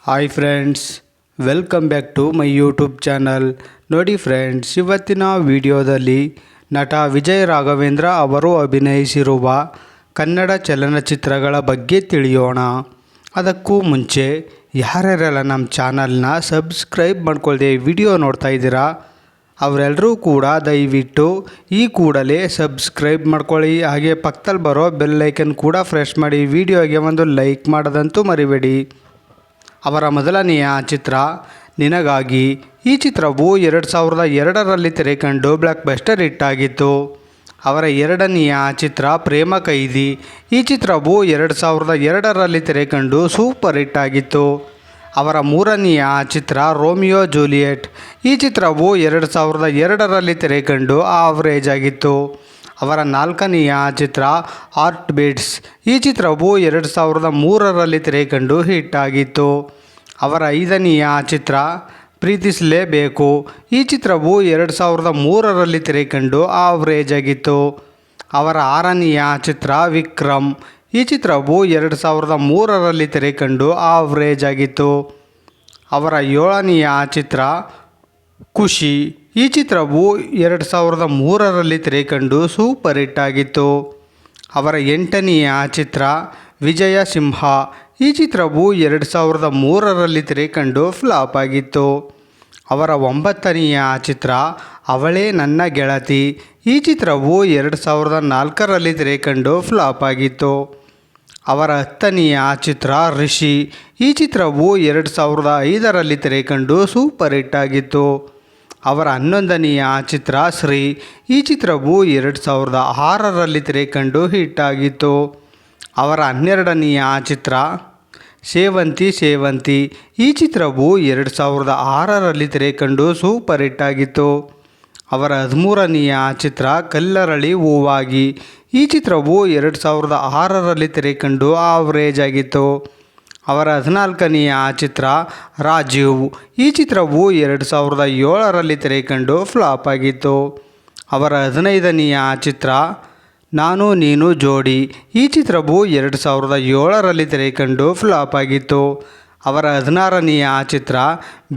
Hi friends, welcome back to my YouTube channel. ನೋಡಿ friends, ಇವತ್ತಿನ ವಿಡಿಯೋದಲ್ಲಿ ನಟ ವಿಜಯ್ ರಾಘವೇಂದ್ರ ಅವರು ಅಭಿನಯಿಸಿರುವ ಕನ್ನಡ ಚಲನಚಿತ್ರಗಳ ಬಗ್ಗೆ ತಿಳಿಯೋಣ. ಅದಕ್ಕೂ ಮುಂಚೆ ಯಾರ್ಯಾರೆಲ್ಲ ನಮ್ಮ ಚಾನಲ್ನ ಸಬ್ಸ್ಕ್ರೈಬ್ ಮಾಡ್ಕೊಳ್ಳದೆ ವಿಡಿಯೋ ನೋಡ್ತಾ ಇದ್ದೀರಾ ಅವರೆಲ್ಲರೂ ಕೂಡ ದಯವಿಟ್ಟು ಈ ಕೂಡಲೇ ಸಬ್ಸ್ಕ್ರೈಬ್ ಮಾಡ್ಕೊಳ್ಳಿ. ಹಾಗೆ ಪಕ್ಕದಲ್ಲಿ ಬರೋ ಬೆಲ್ ಐಕನ್ ಕೂಡ ಪ್ರೆಸ್ ಮಾಡಿ. ವಿಡಿಯೋಗೆ ಒಂದು ಲೈಕ್ ಮಾಡೋದಂತೂ ಮರಿಬೇಡಿ. ಅವರ ಮೊದಲನೆಯ ಚಿತ್ರ ನಿನಗಾಗಿ. ಈ ಚಿತ್ರವು 2002ರಲ್ಲಿ ತೆರೆಕಂಡು ಬ್ಲಾಕ್ ಬಸ್ಟರ್ ಹಿಟ್ ಆಗಿತ್ತು. ಅವರ ಎರಡನೆಯ ಚಿತ್ರ ಪ್ರೇಮ ಕೈದಿ. ಈ ಚಿತ್ರವು 2002ರಲ್ಲಿ ತೆರೆಕಂಡು ಸೂಪರ್ ಹಿಟ್ ಆಗಿತ್ತು. ಅವರ ಮೂರನೆಯ ಚಿತ್ರ ರೋಮಿಯೋ ಜೂಲಿಯೆಟ್. ಈ ಚಿತ್ರವು 2002ರಲ್ಲಿ ತೆರೆಕಂಡು ಆವರೇಜ್ ಆಗಿತ್ತು. ಅವರ ನಾಲ್ಕನೆಯ ಚಿತ್ರ ಹಾರ್ಟ್ ಬೀಟ್ಸ್. ಈ ಚಿತ್ರವು 2003ರಲ್ಲಿ ತೆರೆಕಂಡು ಹಿಟ್ ಆಗಿತ್ತು. ಅವರ ಐದನೆಯ ಚಿತ್ರ ಪ್ರೀತಿಸಲೇಬೇಕು. ಈ ಚಿತ್ರವು 2003ರಲ್ಲಿ ತೆರೆಕಂಡು ಆವರೇಜ್ ಆಗಿತ್ತು. ಅವರ ಆರನೆಯ ಚಿತ್ರ ವಿಕ್ರಮ್. ಈ ಚಿತ್ರವು 2003ರಲ್ಲಿ ತೆರೆಕಂಡು ಆವರೇಜ್ ಆಗಿತ್ತು. ಅವರ ಏಳನೆಯ ಚಿತ್ರ ಖುಷಿ. ಈ ಚಿತ್ರವು 2003ರಲ್ಲಿ ತೆರೆಕಂಡು ಸೂಪರ್ ಹಿಟ್ ಆಗಿತ್ತು. ಅವರ ಎಂಟನೆಯ ಚಿತ್ರ ವಿಜಯ ಸಿಂಹ. ಈ ಚಿತ್ರವು 2003ರಲ್ಲಿ ತೆರೆಕಂಡು ಫ್ಲಾಪ್ ಆಗಿತ್ತು. ಅವರ ಒಂಬತ್ತನೆಯ ಚಿತ್ರ ಅವಳೇ ನನ್ನ ಗೆಳತಿ. ಈ ಚಿತ್ರವು 2004ರಲ್ಲಿ ತೆರೆಕಂಡು ಫ್ಲಾಪ್ ಆಗಿತ್ತು. ಅವರ ಹತ್ತನೆಯ ಚಿತ್ರ ರಿಷಿ. ಈ ಚಿತ್ರವು 2005ರಲ್ಲಿ ತೆರೆಕಂಡು ಸೂಪರ್ ಹಿಟ್ ಆಗಿತ್ತು. ಅವರ 11ನೆಯ ಚಿತ್ರ ಶ್ರೀ. ಈ ಚಿತ್ರವು 2006ರಲ್ಲಿ ತೆರೆಕಂಡು ಹಿಟ್ ಆಗಿತ್ತು. ಅವರ 12ನೆಯ ಚಿತ್ರ ಸೇವಂತಿ ಸೇವಂತಿ. ಈ ಚಿತ್ರವು 2006ರಲ್ಲಿ ತೆರೆಕಂಡು ಸೂಪರ್ ಹಿಟ್ ಆಗಿತ್ತು. ಅವರ 13ನೆಯ ಚಿತ್ರ ಕಲ್ಲರಳಿ ಹೂವಾಗಿ. ಈ ಚಿತ್ರವು 2006ರಲ್ಲಿ ತೆರೆಕಂಡು ಆವರೇಜ್ ಆಗಿತ್ತು. ಅವರ 14ನೆಯ ಚಿತ್ರ ರಾಜೀವ್. ಈ ಚಿತ್ರವು 2007ರಲ್ಲಿ ತೆರೆಕಂಡು ಫ್ಲಾಪ್ ಆಗಿತ್ತು. ಅವರ 15ನೆಯ ಚಿತ್ರ ನಾನು ನೀನು ಜೋಡಿ. ಈ ಚಿತ್ರವು 2007ರಲ್ಲಿ ತೆರೆಕಂಡು ಫ್ಲಾಪ್ ಆಗಿತ್ತು. ಅವರ 16ನೆಯ ಚಿತ್ರ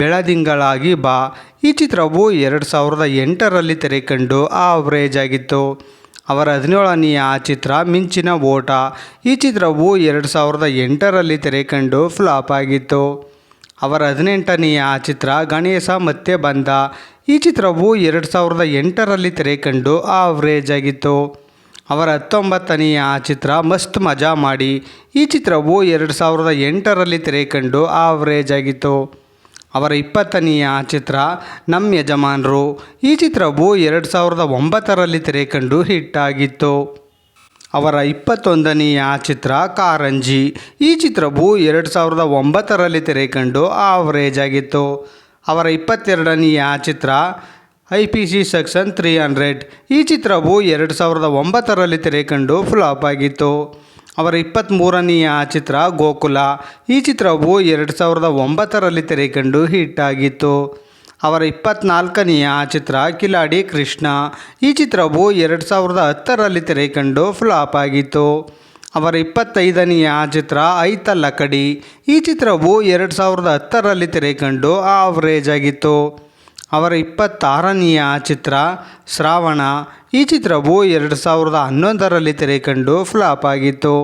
ಬೆಳದಿಂಗಳಾಗಿ ಬಾ. ಈ ಚಿತ್ರವು 2008ರಲ್ಲಿ ತೆರೆಕಂಡು ಆವರೇಜ್ ಆಗಿತ್ತು. ಅವರ 17ನೆಯ ಚಿತ್ರ ಮಿಂಚಿನ ಓಟ. ಈ ಚಿತ್ರವು 2008ರಲ್ಲಿ ತೆರೆಕಂಡು ಫ್ಲಾಪ್ ಆಗಿತ್ತು. ಅವರ 18ನೆಯ ಚಿತ್ರ ಗಣೇಶ ಮತ್ತೆ ಬಂದ. ಈ ಚಿತ್ರವು 2008ರಲ್ಲಿ ತೆರೆಕಂಡು ಆವರೇಜ್ ಆಗಿತ್ತು. ಅವರ 19ನೆಯ ಚಿತ್ರ ಮಸ್ತ್ ಮಜಾ ಮಾಡಿ. ಈ ಚಿತ್ರವು 2008ರಲ್ಲಿ ತೆರೆಕಂಡು ಆವರೇಜ್ ಆಗಿತ್ತು. ಅವರ 20ನೆಯ ಚಿತ್ರ ನಮ್ಮ ಯಜಮಾನರು. ಈ ಚಿತ್ರವು 2009ರಲ್ಲಿ ತೆರೆಕಂಡು ಹಿಟ್ ಆಗಿತ್ತು. ಅವರ 21ನೆಯ ಚಿತ್ರ ಕಾರಂಜಿ. ಈ ಚಿತ್ರವು 2009ರಲ್ಲಿ ತೆರೆಕಂಡು ಆವರೇಜ್ ಆಗಿತ್ತು. ಅವರ 22ನೆಯ ಚಿತ್ರ IPC ಸೆಕ್ಷನ್ 300. ಈ ಚಿತ್ರವು 2009ರಲ್ಲಿ ತೆರೆಕಂಡು ಫ್ಲಾಪ್ ಆಗಿತ್ತು. ಅವರ 23ನೆಯ ಚಿತ್ರ ಗೋಕುಲ. ಈ ಚಿತ್ರವು 2009ರಲ್ಲಿ ತೆರೆಕಂಡು ಹಿಟ್ ಆಗಿತ್ತು. ಅವರ 24ನೆಯ ಚಿತ್ರ ಕಿಲಾಡಿ ಕೃಷ್ಣ. ಈ ಚಿತ್ರವು 2010ರಲ್ಲಿ ತೆರೆಕಂಡು ಫ್ಲಾಪ್ ಆಗಿತ್ತು. ಅವರ 25ನೆಯ ಚಿತ್ರ ಐತಲ್ಲ ಕಡಿ. ಈ ಚಿತ್ರವು 2010ರಲ್ಲಿ ತೆರೆಕಂಡು ಆವರೇಜ್ ಆಗಿತ್ತು. ಅವರ 26ನೆಯ ಚಿತ್ರ ಶ್ರಾವಣ. ಈ ಚಿತ್ರವು 2011ರಲ್ಲಿ ತೆರೆಕಂಡು ಫ್ಲಾಪ್ ಆಗಿತ್ತು.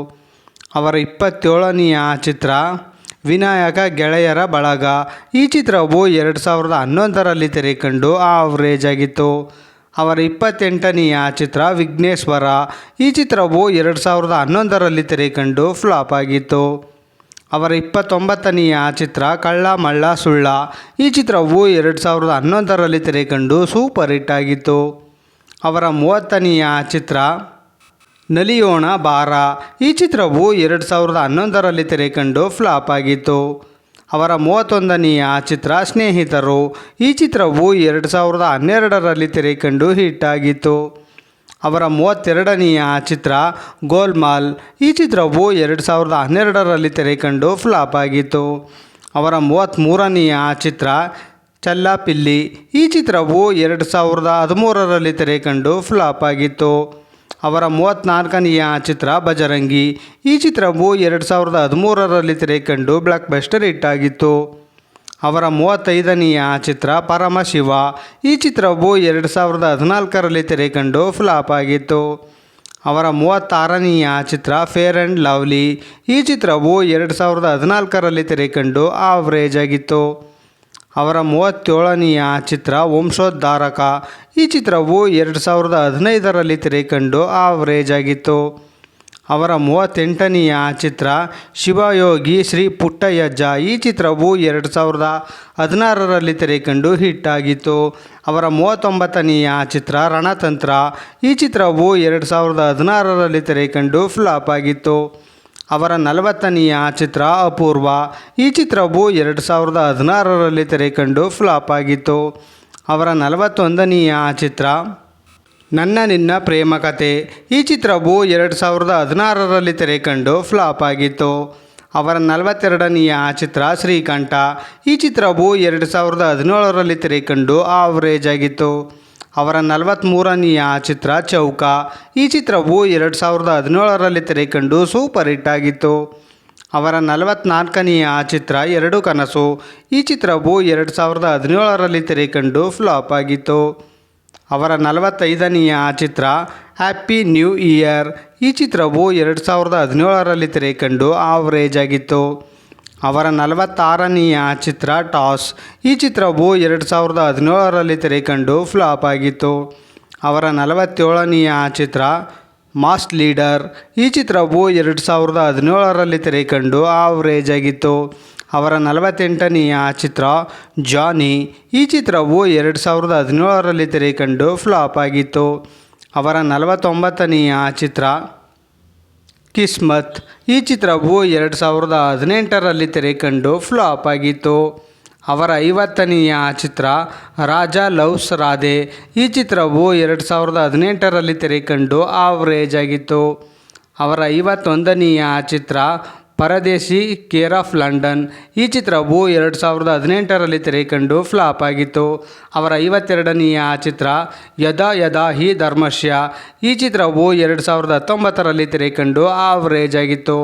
ಅವರ 27ನೆಯ ಚಿತ್ರ ವಿನಾಯಕ ಗೆಳೆಯರ ಬಳಗ. ಈ ಚಿತ್ರವು 2011ರಲ್ಲಿ ತೆರೆಕಂಡು ಆವರೇಜ್ ಆಗಿತ್ತು. ಅವರ 28ನೆಯ ಚಿತ್ರ ವಿಘ್ನೇಶ್ವರ. ಈ ಚಿತ್ರವು 2011ರಲ್ಲಿ ತೆರೆಕಂಡು ಫ್ಲಾಪ್ ಆಗಿತ್ತು. ಅವರ 29ನೆಯ ಚಿತ್ರ ಕಳ್ಳ ಮಳ್ಳ ಸುಳ್ಳ. ಈ ಚಿತ್ರವು 2011ರಲ್ಲಿ ತೆರೆಕಂಡು ಸೂಪರ್ ಹಿಟ್ ಆಗಿತ್ತು. ಅವರ 30ನೆಯ ಚಿತ್ರ ನಲಿಯೋಣ ಬಾರ. ಈ ಚಿತ್ರವು 2011ರಲ್ಲಿ ತೆರೆಕಂಡು ಫ್ಲಾಪ್ ಆಗಿತ್ತು. ಅವರ 31ನೆಯ ಚಿತ್ರ ಸ್ನೇಹಿತರು. ಈ ಚಿತ್ರವು 2012ರಲ್ಲಿ ತೆರೆಕಂಡು ಹಿಟ್ ಆಗಿತ್ತು. ಅವರ 32ನೆಯ ಚಿತ್ರ ಗೋಲ್ಮಾಲ್. ಈ ಚಿತ್ರವು 2012ರಲ್ಲಿ ತೆರೆಕಂಡು ಫ್ಲಾಪ್ ಆಗಿತ್ತು. ಅವರ 33ನೆಯ ಚಿತ್ರ ಚಲ್ಲಾಪಿಲ್ಲಿ. ಈ ಚಿತ್ರವು 2013ರಲ್ಲಿ ತೆರೆಕಂಡು ಫ್ಲಾಪ್ ಆಗಿತ್ತು. ಅವರ 34ನೆಯ ಚಿತ್ರ ಬಜರಂಗಿ. ಈ ಚಿತ್ರವು 2013ರಲ್ಲಿ ತೆರೆಕಂಡು ಬ್ಲಾಕ್ ಬಸ್ಟರ್ ಹಿಟ್ ಆಗಿತ್ತು. ಅವರ 35ನೆಯ ಚಿತ್ರ ಪರಮಶಿವ. ಈ ಚಿತ್ರವು 2014ರಲ್ಲಿ ತೆರೆಕಂಡು ಫ್ಲಾಪ್ ಆಗಿತ್ತು. ಅವರ 36ನೆಯ ಚಿತ್ರ ಫೇರ್ ಆ್ಯಂಡ್ ಲವ್ಲಿ. ಈ ಚಿತ್ರವು 2014ರಲ್ಲಿ ತೆರೆಕಂಡು ಆವ್ರೇಜ್ ಆಗಿತ್ತು. ಅವರ 37ನೆಯ ಚಿತ್ರ ವಂಶೋದ್ಧಾರಕ. ಈ ಚಿತ್ರವು 2015ರಲ್ಲಿ ತೆರೆಕಂಡು ಆವ್ರೇಜ್ ಆಗಿತ್ತು. ಅವರ 38ನೆಯ ಚಿತ್ರ ಶಿವಯೋಗಿ ಶ್ರೀ ಪುಟ್ಟಯ್ಯಜ್ಜ. ಈ ಚಿತ್ರವು 2016ರಲ್ಲಿ ತೆರೆಕಂಡು ಹಿಟ್ ಆಗಿತ್ತು. ಅವರ 39ನೆಯ ಚಿತ್ರ ರಣತಂತ್ರ. ಈ ಚಿತ್ರವು 2016ರಲ್ಲಿ ತೆರೆಕಂಡು ಫ್ಲಾಪ್ ಆಗಿತ್ತು. ಅವರ 40ನೆಯ ಚಿತ್ರ ಅಪೂರ್ವ. ಈ ಚಿತ್ರವು 2016ರಲ್ಲಿ ತೆರೆಕಂಡು ಫ್ಲಾಪ್ ಆಗಿತ್ತು. ಅವರ 41ನೆಯ ಚಿತ್ರ ನನ್ನ ನಿನ್ನ ಪ್ರೇಮ ಕಥೆ. ಈ ಚಿತ್ರವು 2016ರಲ್ಲಿ ತೆರೆಕಂಡು ಫ್ಲಾಪ್ ಆಗಿತ್ತು. ಅವರ 42ನೆಯ ಚಿತ್ರ ಶ್ರೀಕಂಠ. ಈ ಚಿತ್ರವು 2017ರಲ್ಲಿ ತೆರೆಕಂಡು ಆವ್ರೇಜ್ ಆಗಿತ್ತು. ಅವರ 43ನೆಯ ಚಿತ್ರ ಚೌಕ. ಈ ಚಿತ್ರವು 2017ರಲ್ಲಿ ತೆರೆಕಂಡು ಸೂಪರ್ ಹಿಟ್ ಆಗಿತ್ತು. ಅವರ 44ನೆಯ ಚಿತ್ರ ಎರಡು ಕನಸು. ಈ ಚಿತ್ರವು 2017ರಲ್ಲಿ ತೆರೆಕಂಡು ಫ್ಲಾಪ್ ಆಗಿತ್ತು. ಅವರ 45ನೆಯ ಚಿತ್ರ ಹ್ಯಾಪಿ ನ್ಯೂ ಇಯರ್. ಈ ಚಿತ್ರವು 2017ರಲ್ಲಿ ತೆರೆಕಂಡು ಆವ್ರೇಜ್ ಆಗಿತ್ತು. ಅವರ 46ನೆಯ ಚಿತ್ರ ಟಾಸ್. ಈ ಚಿತ್ರವು 2017ರಲ್ಲಿ ತೆರೆಕಂಡು ಫ್ಲಾಪ್ ಆಗಿತ್ತು. ಅವರ 47ನೆಯ ಚಿತ್ರ ಮಾಸ್ ಲೀಡರ್. ಈ ಚಿತ್ರವು 2017ರಲ್ಲಿ ತೆರೆಕಂಡು ಆವ್ರೇಜ್ ಆಗಿತ್ತು. ಅವರ 48ನೆಯ ಚಿತ್ರ ಜಾನಿ. ಈ ಚಿತ್ರವು 2017ರಲ್ಲಿ ತೆರೆಕಂಡು ಫ್ಲಾಪ್ ಆಗಿತ್ತು. ಅವರ 49ನೆಯ ಚಿತ್ರ ಕಿಸ್ಮತ್. ಈ ಚಿತ್ರವು 2018ರಲ್ಲಿ ತೆರೆಕಂಡು ಫ್ಲಾಪ್ ಆಗಿತ್ತು. ಅವರ 50ನೆಯ ಚಿತ್ರ ರಾಜಾ ಲವ್ಸ್ ರಾಧೆ. ಈ ಚಿತ್ರವು 2018ರಲ್ಲಿ ತೆರೆಕಂಡು ಆವ್ರೇಜ್ ಆಗಿತ್ತು. ಅವರ 51ನೆಯ ಚಿತ್ರ ಪರದೇಶಿ ಕೇರ್ ಆಫ್ ಲಂಡನ್. ಈ ಚಿತ್ರವು 2018ರಲ್ಲಿ ತೆರೆಕಂಡು ಫ್ಲಾಪ್ ಆಗಿತ್ತು. ಅವರ 52ನೆಯ ಚಿತ್ರ ಯದಾ ಯದಾ ಹಿ ಧರ್ಮಸ್ಯ. ಈ ಚಿತ್ರವು 2019ರಲ್ಲಿ ತೆರೆಕಂಡು ಆವ್ರೇಜ್ ಆಗಿತ್ತು.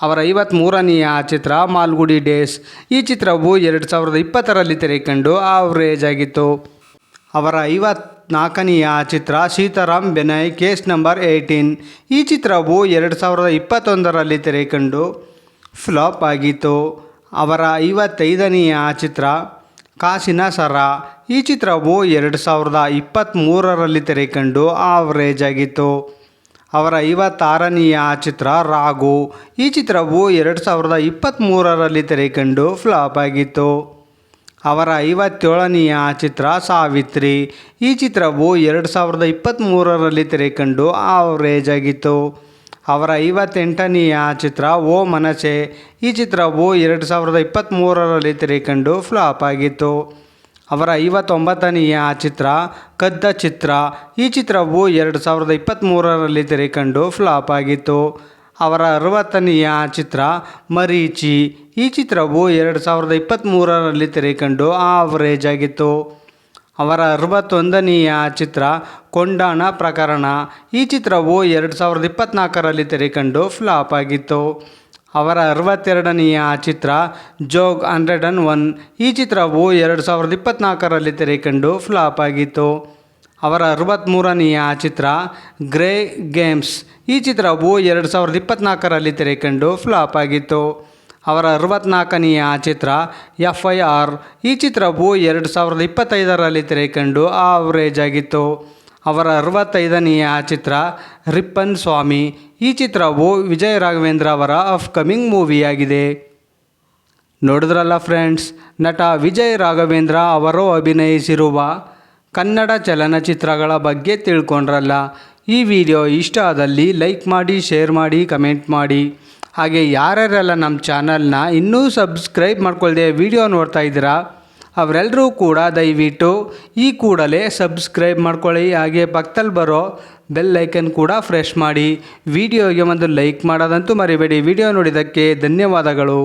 ಅವರ 53ನೆಯ ಚಿತ್ರ ಮಾಲ್ಗುಡಿ ಡೇಸ್. ಈ ಚಿತ್ರವು 2020ರಲ್ಲಿ ತೆರೆಕಂಡು ಆವ್ರೇಜ್ ಆಗಿತ್ತು. ಅವರ 54ನೆಯ ಚಿತ್ರ ಸೀತಾರಾಮ್ ಬೆನೈ ಕೇಸ್ ನಂಬರ್ 18. ಈ ಚಿತ್ರವು 2021ರಲ್ಲಿ ತೆರೆಕಂಡು ಫ್ಲಾಪ್ ಆಗಿತ್ತು. ಅವರ 55ನೆಯ ಚಿತ್ರ ಕಾಸಿನ ಸರ. ಈ ಚಿತ್ರವು 2023ರಲ್ಲಿ ತೆರೆಕಂಡು ಆವ್ರೇಜ್ ಆಗಿತ್ತು. ಅವರ 56ನೆಯ ಚಿತ್ರ ರಾಗು. ಈ ಚಿತ್ರವು 2023ರಲ್ಲಿ ತೆರೆಕಂಡು ಫ್ಲಾಪ್ ಆಗಿತ್ತು. ಅವರ 57ನೆಯ ಚಿತ್ರ ಸಾವಿತ್ರಿ. ಈ ಚಿತ್ರವು 2023ರಲ್ಲಿ ತೆರೆಕಂಡು ಆವ್ರೇಜ್ ಆಗಿತ್ತು. ಅವರ 58ನೆಯ ಚಿತ್ರ ಓ ಮನಸೆ. ಈ ಚಿತ್ರವು 2023ರಲ್ಲಿ ತೆರೆಕಂಡು ಫ್ಲಾಪ್ ಆಗಿತ್ತು. ಅವರ 59ನೆಯ ಚಿತ್ರ ಕದ್ದ ಚಿತ್ರ. ಈ ಚಿತ್ರವು 2023ರಲ್ಲಿ ತೆರೆಕಂಡು ಫ್ಲಾಪ್ ಆಗಿತ್ತು. ಅವರ 60ನೆಯ ಚಿತ್ರ ಮರೀಚಿ. ಈ ಚಿತ್ರವು 2023ರಲ್ಲಿ ತೆರೆಕಂಡು ಆವ್ರೇಜ್ ಆಗಿತ್ತು. ಅವರ 61ನೆಯ ಚಿತ್ರ ಕೊಂಡಾಣ ಪ್ರಕರಣ. ಈ ಚಿತ್ರವು 2024ರಲ್ಲಿ ತೆರೆಕಂಡು ಫ್ಲಾಪ್ ಆಗಿತ್ತು. ಅವರ 62ನೆಯ ಚಿತ್ರ ಜೋಗ್ 101. ಈ ಚಿತ್ರವು 2024ರಲ್ಲಿ ತೆರೆಕಂಡು ಫ್ಲಾಪ್ ಆಗಿತ್ತು. ಅವರ 63ನೆಯ ಚಿತ್ರ ಗ್ರೇ ಗೇಮ್ಸ್. ಈ ಚಿತ್ರವು 2024ರಲ್ಲಿ ತೆರೆಕಂಡು ಫ್ಲಾಪ್ ಆಗಿತ್ತು. ಅವರ 64ನೆಯ ಚಿತ್ರ FIR. ಈ ಚಿತ್ರವು 2025ರಲ್ಲಿ ತೆರೆಕಂಡು ಆವ್ರೇಜ್ ಆಗಿತ್ತು. ಅವರ 65ನೆಯ ಚಿತ್ರ ರಿಪ್ಪನ್ ಸ್ವಾಮಿ. ಈ ಚಿತ್ರವು ವಿಜಯ್ ರಾಘವೇಂದ್ರ ಅವರ ಅಪ್ಕಮಿಂಗ್ ಮೂವಿಯಾಗಿದೆ. ನೋಡಿದ್ರಲ್ಲ ಫ್ರೆಂಡ್ಸ್, ನಟ ವಿಜಯ್ ರಾಘವೇಂದ್ರ ಅವರು ಅಭಿನಯಿಸಿರುವ ಕನ್ನಡ ಚಲನಚಿತ್ರಗಳ ಬಗ್ಗೆ ತಿಳ್ಕೊಂಡ್ರಲ್ಲ. ಈ ವಿಡಿಯೋ ಇಷ್ಟ ಆದಲ್ಲಿ ಲೈಕ್ ಮಾಡಿ, ಶೇರ್ ಮಾಡಿ, ಕಮೆಂಟ್ ಮಾಡಿ. ಹಾಗೆ ಯಾರ್ಯಾರೆಲ್ಲ ನಮ್ಮ ಚಾನಲ್ನ ಇನ್ನೂ ಸಬ್ಸ್ಕ್ರೈಬ್ ಮಾಡ್ಕೊಳ್ಳದೆ ವಿಡಿಯೋ ನೋಡ್ತಾ ಇದ್ದೀರಾ ಅವರೆಲ್ಲರೂ ಕೂಡ ದಯವಿಟ್ಟು ಈ ಕೂಡಲೇ ಸಬ್ಸ್ಕ್ರೈಬ್ ಮಾಡ್ಕೊಳ್ಳಿ. ಹಾಗೆ ಪಕ್ಕದಲ್ಲಿ ಬರೋ ಬೆಲ್ ಐಕನ್ ಕೂಡ ಪ್ರೆಸ್ ಮಾಡಿ. ವಿಡಿಯೋಗೆ ಒಂದು ಲೈಕ್ ಮಾಡೋದಂತೂ ಮರಿಬೇಡಿ. ವಿಡಿಯೋ ನೋಡಿದ್ದಕ್ಕೆ ಧನ್ಯವಾದಗಳು.